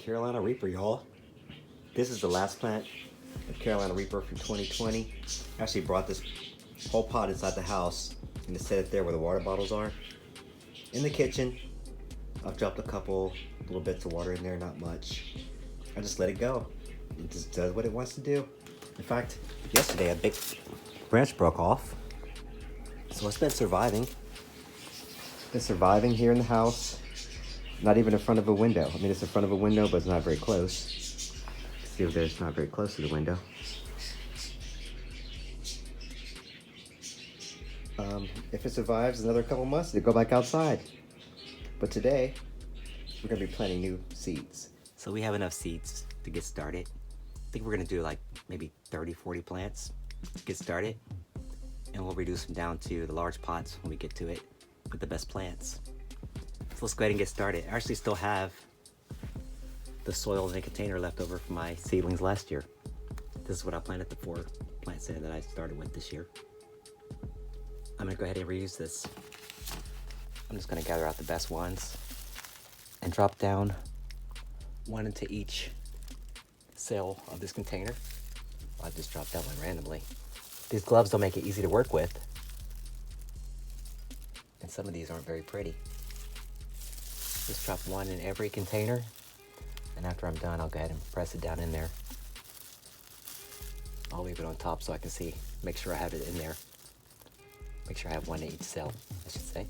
Carolina Reaper, y'all. This is the last plant of Carolina Reaper from 2020. I actually brought this whole pot inside the house and to set it there where the water bottles are. In the kitchen, I've dropped a couple little bits of water in there, not much. I just let it go. It just does what it wants to do. In fact, yesterday a big branch broke off. So it's been surviving. Been surviving here in the house. Not even in front of a window. I mean, it's in front of a window, but it's not very close. See over there, it's not very close to the window. If it survives another couple months, it'll go back outside. But today, we're gonna be planting new seeds. So we have enough seeds to get started. I think we're gonna do like maybe 30, 40 plants to get started. And we'll reduce them down to the large pots when we get to it with the best plants. So let's go ahead and get started. I actually still have the soil in a container left over from my seedlings last year. This is what I planted the 4 plants in that I started with this year. I'm gonna go ahead and reuse this. I'm just gonna gather out the best ones and drop down one into each cell of this container. I just dropped that one randomly. These gloves don't make it easy to work with. And some of these aren't very pretty. Just drop one in every container. And after I'm done, I'll go ahead and press it down in there. I'll leave it on top so I can see, make sure I have it in there. Make sure I have one in each cell, I should say.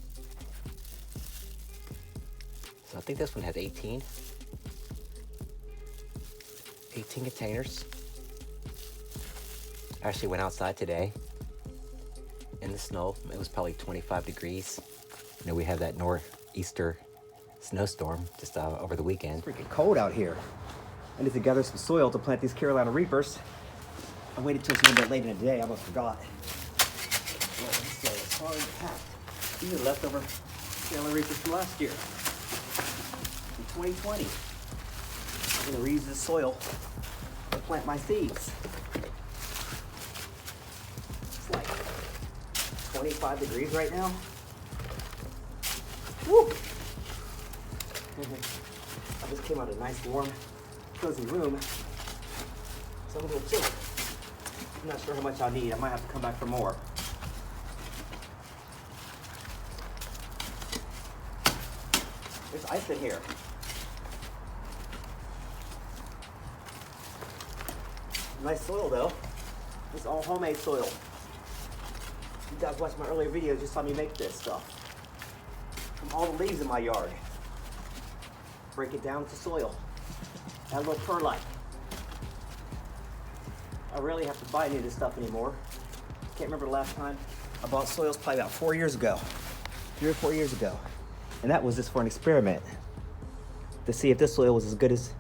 So I think this one has 18 containers. I actually went outside today in the snow. It was probably 25 degrees. You know, we had that nor'easter snowstorm just over the weekend. It's freaking cold out here. I need to gather some soil to plant these Carolina Reapers. I waited till it's a little bit late in the day. I almost forgot. Well, this soil is hard and packed. These are leftover Carolina Reapers from last year, in 2020. I'm gonna reuse this soil to plant my seeds. It's like 25 degrees right now. Woo! I just came out of a nice, warm, cozy room, so I'm a little chilly. I'm not sure how much I'll need. I might have to come back for more. There's ice in here. Nice soil though. It's all homemade soil. You guys watched my earlier videos, you saw me make this stuff. From all the leaves in my yard. Break it down to soil. Add a little perlite. I rarely have to buy any of this stuff anymore. Can't remember the last time I bought soil. It's probably about 4 years ago. 3 or 4 years ago. And that was just for an experiment. To see if this soil was as good as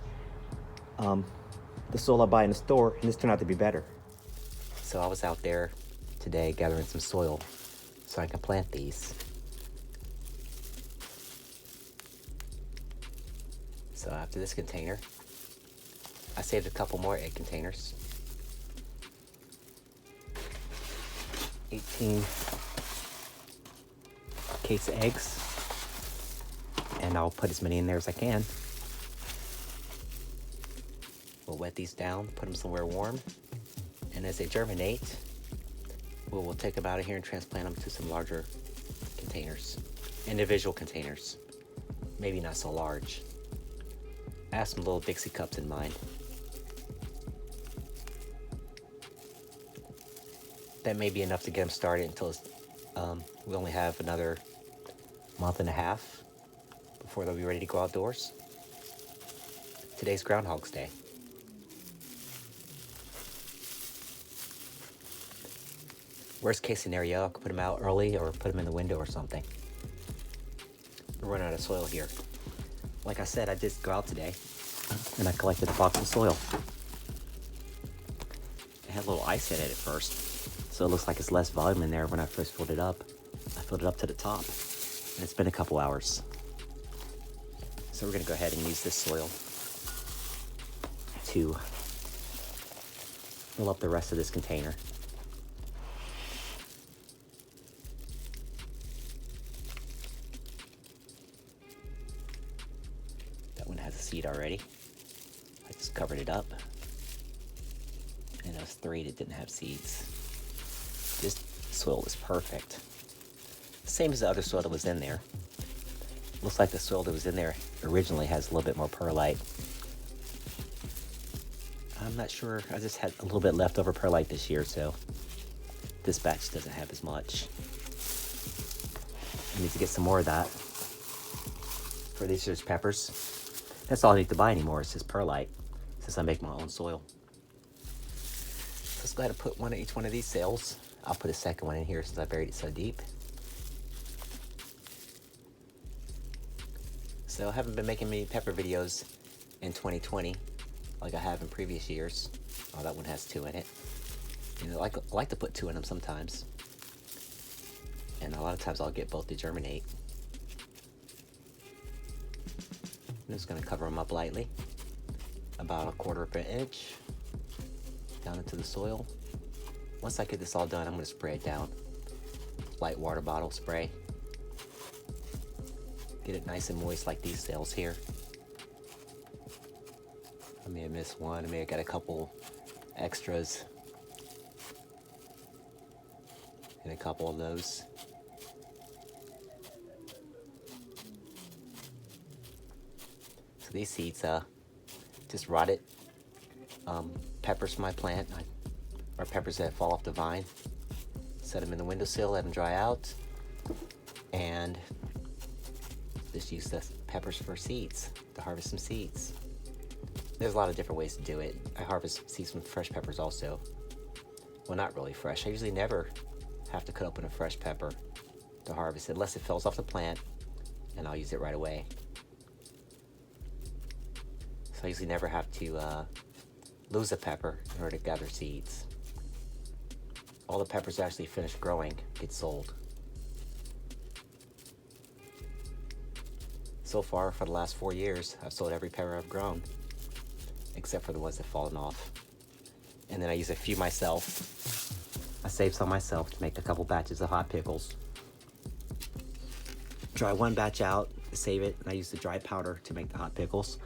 the soil I buy in the store, and this turned out to be better. So I was out there today gathering some soil so I can plant these. So after this container, I saved a couple more egg containers. 18 case of eggs. And I'll put as many in there as I can. We'll wet these down, put them somewhere warm. And as they germinate, we'll take them out of here and transplant them to some larger containers. Individual containers. Maybe not so large. I have some little Dixie cups in mind. That may be enough to get them started until we only have another month and a half before they'll be ready to go outdoors. Today's Groundhogs Day. Worst case scenario, I could put them out early or put them in the window or something. We're running out of soil here. Like I said, I did go out today and I collected a box of soil. It had a little ice in it at first, so it looks like it's less volume in there when I first filled it up. I filled it up to the top, and it's been a couple hours. So we're gonna go ahead and use this soil to fill up the rest of this container. That one has a seed already. I just covered it up. And those 3 that didn't have seeds. This soil is perfect. Same as the other soil that was in there. Looks like the soil that was in there originally has a little bit more perlite. I'm not sure, I just had a little bit leftover perlite this year, so this batch doesn't have as much. I need to get some more of that for these year's peppers. That's all I need to buy anymore, is just perlite, since I make my own soil. Let's go ahead and put one in each one of these sails. I'll put a second one in here since I buried it so deep. So I haven't been making many pepper videos in 2020 like I have in previous years. Oh, that one has 2 in it. You know, I like to put 2 in them sometimes. And a lot of times I'll get both to germinate. I'm just gonna cover them up lightly. About 1/4 of an inch down into the soil. Once I get this all done, I'm gonna spray it down. Light water bottle spray. Get it nice and moist like these sails here. I may have missed one. I may have got a couple extras. And a couple of those. So these seeds, just rotted peppers from my plant, or peppers that fall off the vine. Set them in the windowsill, let them dry out, and just use the peppers for seeds, to harvest some seeds. There's a lot of different ways to do it. I harvest seeds from fresh peppers also. Well, not really fresh. I usually never have to cut open a fresh pepper to harvest it, unless it falls off the plant, and I'll use it right away. So I usually never have to lose a pepper in order to gather seeds. All the peppers that actually finish growing get sold. So far, for the last 4 years, I've sold every pepper I've grown, except for the ones that have fallen off. And then I use a few myself. I save some myself to make a couple batches of hot pickles. Dry one batch out, save it, and I use the dry powder to make the hot pickles.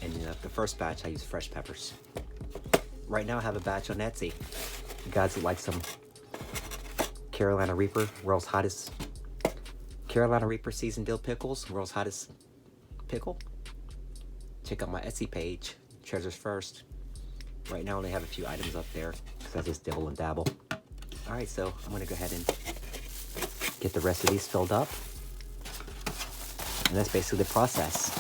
And the first batch, I use fresh peppers. Right now I have a batch on Etsy. You guys would like some Carolina Reaper, world's hottest Carolina Reaper seasoned dill pickles, world's hottest pickle? Check out my Etsy page, Treasures First. Right now I only have a few items up there because I just dibble and dabble. All right, so I'm gonna go ahead and get the rest of these filled up. And that's basically the process.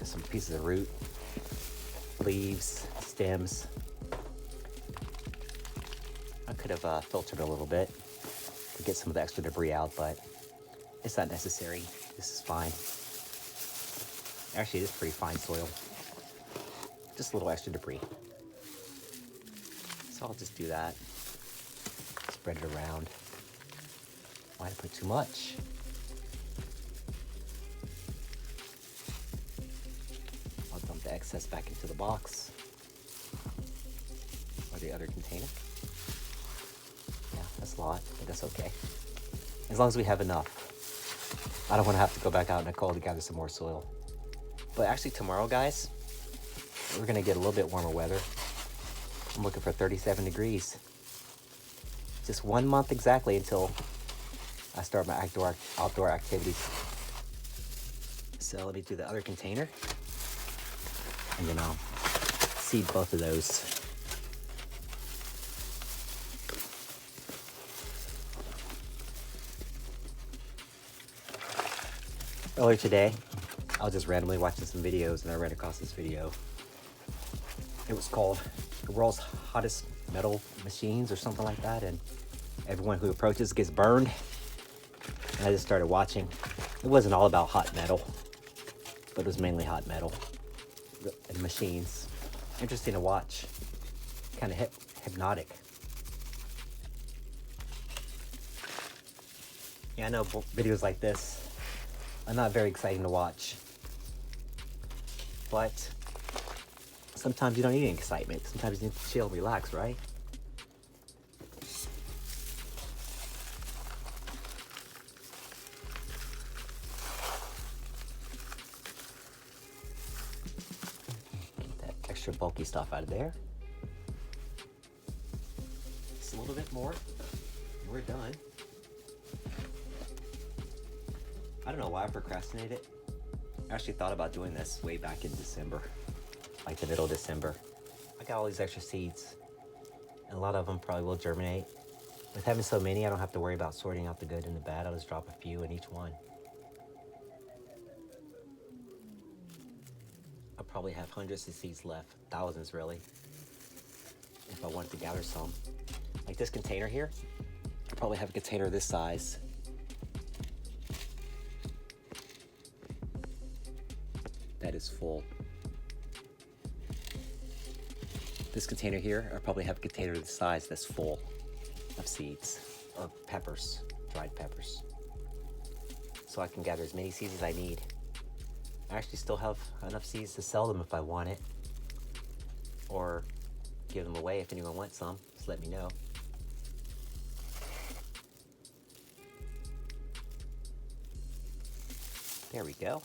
Some pieces of root, leaves, stems. I could have filtered a little bit to get some of the extra debris out, but it's not necessary. This is fine. Actually, it is pretty fine soil. Just a little extra debris. So I'll just do that. Spread it around. Why put too much? The excess back into the box or the other container. Yeah, that's a lot, but that's okay. As long as we have enough. I don't want to have to go back out in the cold to gather some more soil. But actually tomorrow, guys, we're going to get a little bit warmer weather. I'm looking for 37 degrees. Just 1 month exactly until I start my outdoor activities. So let me do the other container. And then I'll seed both of those. Earlier today, I was just randomly watching some videos and I ran across this video. It was called The World's Hottest Metal Machines or something like that, and everyone who approaches gets burned. And I just started watching. It wasn't all about hot metal, but it was mainly hot metal and machines. Interesting to watch. Kind of hypnotic. Yeah, I know videos like this are not very exciting to watch. But sometimes you don't need any excitement. Sometimes you need to chill and relax, right? Get that extra bulky stuff out of there. Just a little bit more, and we're done. I don't know why I procrastinated. I actually thought about doing this way back in December, like the middle of December. I got all these extra seeds, and a lot of them probably will germinate. With having so many, I don't have to worry about sorting out the good and the bad. I'll just drop a few in each one. I'll probably have hundreds of seeds left, thousands really, if I wanted to gather some. Like this container here, I'll probably have a container this size. That is full. This container here, I'll probably have a container this size that's full of seeds, or peppers, dried peppers. So I can gather as many seeds as I need. I actually still have enough seeds to sell them if I want it, or give them away if anyone wants some, just let me know. There we go.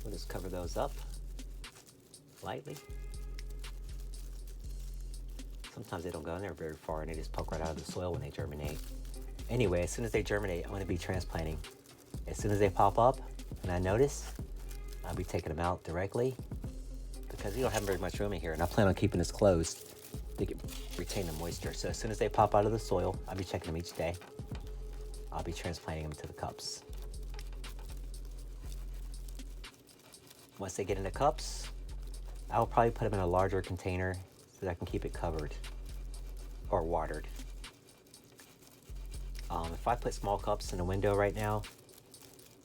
We'll just cover those up lightly. Sometimes they don't go in there very far and they just poke right out of the soil when they germinate. Anyway, as soon as they germinate, I'm gonna be transplanting. As soon as they pop up and I notice, I'll be taking them out directly because we don't have very much room in here, and I plan on keeping this closed to retain the moisture. So as soon as they pop out of the soil, I'll be checking them each day. I'll be transplanting them to the cups. Once they get in the cups, I'll probably put them in a larger container so that I can keep it covered or watered. If I put small cups in the window right now,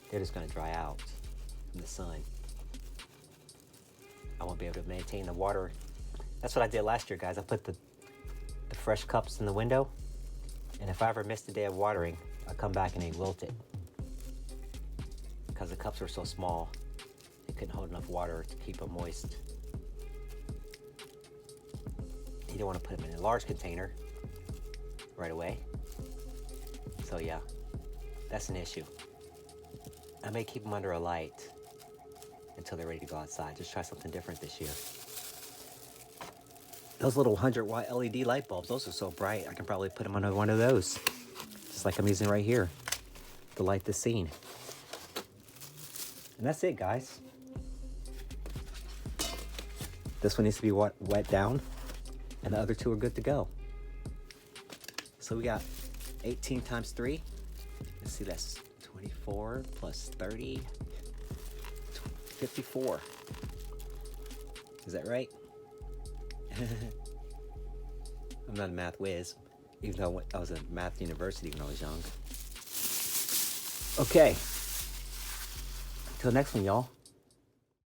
they're just gonna dry out from the sun. I won't be able to maintain the water. That's what I did last year, guys. I put the fresh cups in the window, and if I ever missed a day of watering, I come back and they wilted because the cups were so small. They couldn't hold enough water to keep them moist. You don't want to put them in a large container right away. So yeah, that's an issue. I may keep them under a light until they're ready to go outside. Just try something different this year. Those little 100-watt LED light bulbs, those are so bright. I can probably put them under one of those, just like I'm using right here to light the scene. And that's it, guys. This one needs to be wet down, and the other two are good to go. So we got 18 times 3. Let's see, that's 24 plus 30, 54. Is that right? I'm not a math whiz, even though I was at math university when I was young. Okay. Till next one, y'all.